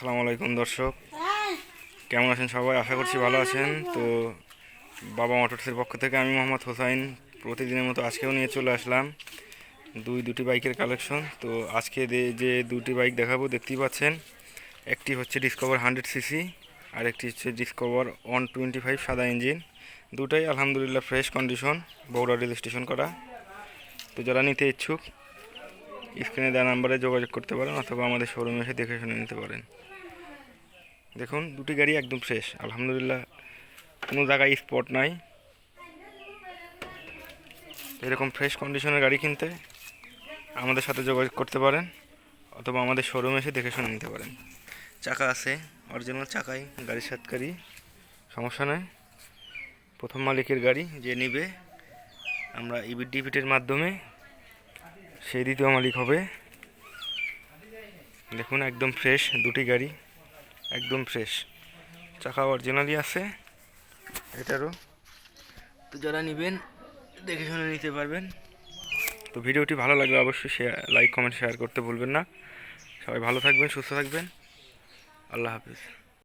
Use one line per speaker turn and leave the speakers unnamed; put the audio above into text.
আসসালামু আলাইকুম দর্শক, কেমন আছেন সবাই? আশা করছি ভালো আছেন। তো বাবা মোটরসের পক্ষ থেকে আমি মোহাম্মদ হোসাইন প্রতিদিনের মতো আজকেও নিয়ে চলে আসলাম দুটি বাইকের কালেকশন। তো আজকে যে দুটি বাইক দেখাবো দেখতেই পাচ্ছেন, একটি হচ্ছে ডিসকভার 100 সিসি আর একটি হচ্ছে ডিসকভার 125 সাদা ইঞ্জিন। দুটাই আলহামদুলিল্লাহ ফ্রেশ কন্ডিশন, বগুড়া রেজিস্ট্রেশন করা। তো যারা নিতে ইচ্ছুক স্ক্রিনে দেওয়া নাম্বারে যোগাযোগ করতে পারেন অথবা আমাদের শোরুমে এসে দেখে শুনে নিতে পারেন। দেখুন দুটি গাড়ি একদম ফ্রেশ আলহামদুলিল্লাহ, কোনো জায়গায় স্পট নাই। এরকম ফ্রেশ কন্ডিশনের গাড়ি কিনতে আমাদের সাথে যোগাযোগ করতে পারেন অথবা আমাদের শোরুমে এসে দেখে শুনে নিতে পারেন। চাকা আছে, অরিজিনাল চাকাই গাড়ির সাথকারী, সমস্যা নয়। প্রথম মালিকের গাড়ি যে নিবে, আমরা ইবিট ডিবিটের মাধ্যমে সেই দ্বিতীয় মালিক হবে। দেখুন একদম ফ্রেশ দুটি গাড়ি, একদম ফ্রেশ, চাকা অরিজিনালই আছে এটারও। তো যারা নেবেন দেখে শুনে নিতে পারবেন। তো ভিডিওটি ভালো লাগলে অবশ্যই লাইক কমেন্ট শেয়ার করতে ভুলবেন না। সবাই ভালো থাকবেন, সুস্থ থাকবেন। আল্লাহ হাফিজ।